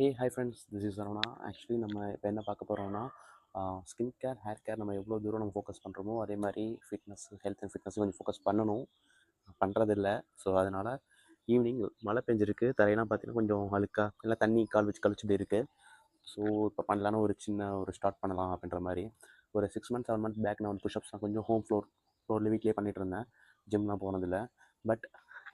Hi friends, this is Saravana. Actually நம்ம இப்போ என்ன பார்க்க போகிறோம்னா, ஸ்கின் கேர், ஹேர் கேர் நம்ம எவ்வளோ தூரம் நம்ம ஃபோக்கஸ் பண்ணுறோமோ, அதே மாதிரி ஹெல்த் அண்ட் ஃபிட்னஸும் கொஞ்சம் ஃபோக்கஸ் பண்ணணும். பண்ணுறதில்ல. ஸோ அதனால் ஈவினிங் மழை பெஞ்சிருக்கு, தரையெல்லாம் பார்த்தீங்கன்னா கொஞ்சம் அழுக்கா, இல்லை தண்ணி கால் வச்சு கழிச்சுட்டு இருக்குது. ஸோ இப்போ பண்ணலான்னு ஒரு ஸ்டார்ட் பண்ணலாம் அப்படின்ற மாதிரி. ஒரு 6 மந்த்ஸ் 7 மந்த்ஸ் பேக் நான் வந்து புஷ்அப்ஸ்லாம் கொஞ்சம் ஃப்ளோரில் வீட்லேயே பண்ணிகிட்டு இருந்தேன். ஜிம்லாம் போனதில்லை. பட்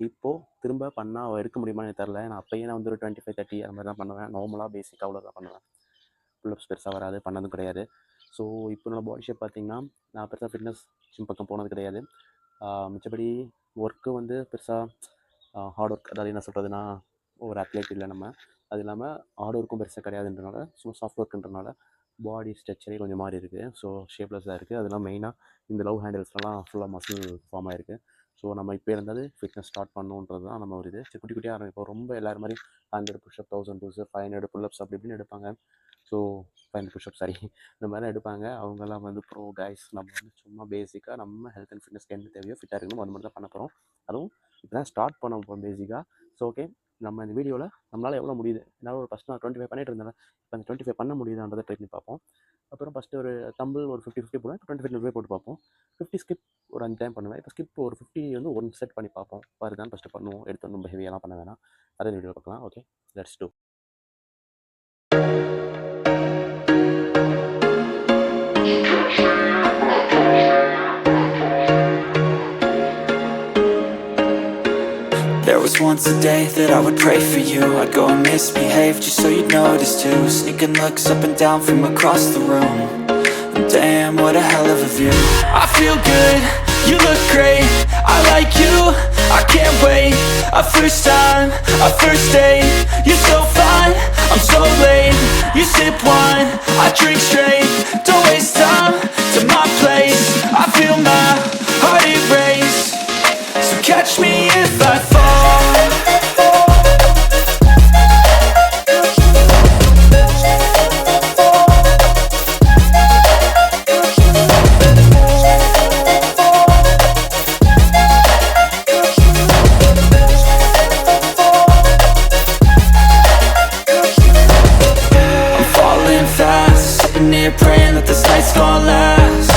இப்போது திரும்ப பண்ணால் எடுக்க முடியுமான்னு எனக்கு தெரில. நான் அப்போயே நான் வந்து ஒரு 25 30 அது மாதிரி தான் பண்ணுவேன். நார்மலாக பேசிக்காக அவ்வளோதான் பண்ணுவேன். புல்லப்ஸ் பெருசாக வராது, பண்ணதும் கிடையாது. ஸோ இப்போ என்னோடய பாடி ஷேப் பார்த்திங்கன்னா, நான் பெருசாக ஃபிட்னஸ் ஜிம் பக்கம் போனது கிடையாது. மிச்சபடி ஒர்க்கு வந்து பெருசாக ஹார்ட் ஒர்க், அதாவது என்ன சொல்கிறதுனா ஒரு அத்லெட் இல்லை நம்ம. அது இல்லாமல் ஹார்ட் ஒர்க்கும் பெருசாக கிடையாதுன்றனால, சும்மா சாஃப்ட் ஒர்க்குன்றனால பாடி ஸ்ட்ரக்சரே கொஞ்சம் மாறி இருக்குது. ஸோ ஷேப்லெஸ்ஸாக இருக்குது. அதெல்லாம் மெயினாக இந்த லவ் ஹேண்டில்ஸ்லாம் ஃபுல்லாக மசில் ஃபார்ம் ஆகிருக்கு. ஸோ நம்ம இப்போ இருந்தாலும் ஃபிட்னஸ் ஸ்டார்ட் பண்ணணுன்றது தான் நம்ம ஒரு இது. சரி, குட்டி குட்டியாக ஆரம்பிப்போம். ரொம்ப எல்லோரும் மாதிரி 100 புஷ்அப், 1000 புஷ்அப், 500 புல்லப்ஸ் அப்படி இப்படின்னு எடுப்பாங்க. ஸோ 500 புஷ்அப் சாரி, இந்த மாதிரிலாம் எடுப்பாங்க. அவங்கெல்லாம் வந்து ப்ரோ கைஸ். நம்ம வந்து சும்மா பேசிக்காக நம்ம ஹெல்த் அண்ட் ஃபிட்னஸ்க்கு என்ன தேவையோ ஃபிட்டாக இருக்கணும், அது மட்டும் தான் பண்ண போகிறோம். அதுவும் இப்போ தான் ஸ்டார்ட் பண்ண போகிறோம் பேசிக்காக. ஸோ ஓகே, நம்ம இந்த வீடியோவில் நம்மளால் எவ்வளோ முடியுது, என்னால் ஒரு ஃபஸ்ட் நான் 25 பண்ணிட்டு இருந்தேன். இப்போ அந்த 25 பண்ண முடியுதான்றதை ட்ரை பண்ணி பார்ப்போம். அப்புறம் ஃபஸ்ட்டு ஒரு தம்பிள் ஒரு 50 போடுவேன். 25 போட்டு பார்ப்போம். 50 ஸ்கிப் ஒரு 5 டைம் பண்ணுவேன். இப்போ ஸ்கிப் ஒரு 50 வந்து ஒரு செட் பண்ணி பார்ப்போம். அதுதான் ஃபஸ்ட்டு பண்ணுவோம். எடுத்து ரொம்ப ஹெவியெல்லாம் பண்ண வேணாம். அதை வீடியோ பார்க்கலாம். Okay, let's do. There was once a day that I would pray for you. I'd go and misbehave just so you'd notice too. Sneaking looks up and down from across the room. And damn, what a hell of a view. I feel good, you look great, I like you, I can't wait. A first time, a first date. You're so fine, I'm so late. You sip wine, I drink straight. Don't waste time to my place. I feel my heart erase. So catch me if I fall. Praying that this night's gonna last.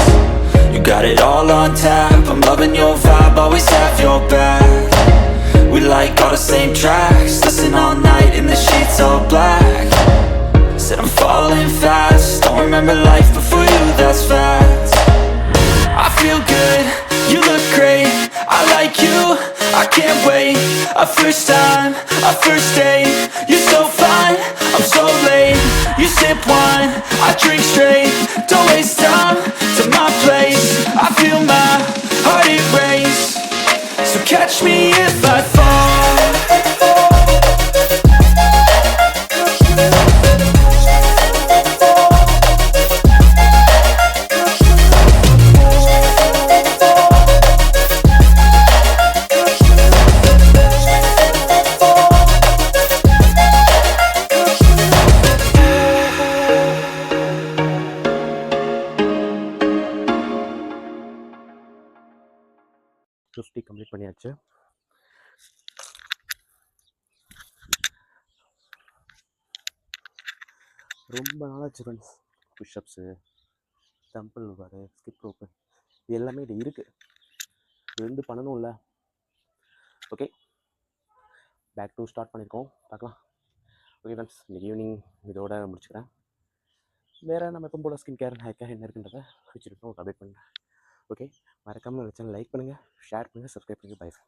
You got it all on tap, I'm loving your vibe, always have your back. We like all the same tracks, listen all night in the sheets all black. Said I'm falling fast, don't remember life before you, that's fact. I feel good, you look great, I like you, I can't wait. A first time, a first date. You're so fine, I'm so late. You sip wine, I drink straight. Don't waste time to my place. I feel my heart erase. So catch me if I fall. Complete பண்ணியாச்சு. ரொம்ப நாளாச்சு friends. Push-ups, tumble பாரு, skip rope, இது எல்லாமே இது இருக்குது. இது வந்து பண்ணணும்ல. ஓகே, பேக் டு ஸ்டார்ட் பண்ணியிருக்கோம், பார்க்கலாம். ஓகே ஃப்ரெண்ட்ஸ், இந்த ஈவினிங் இதோட முடிச்சுக்கிறேன். வேறு நம்ம எப்போ போல் ஸ்கின் கேர், ஹேர் கேர் என்ன இருக்குன்றதை வச்சுருக்கோம், அப்டேட் பண்ணுறேன். ஓகே, மறக்காமல் சேனல் லைக் பண்ணுங்கள், ஷேர் பண்ணுங்கள், சப்ஸ்கிரைப் பண்ணுங்கள். பை.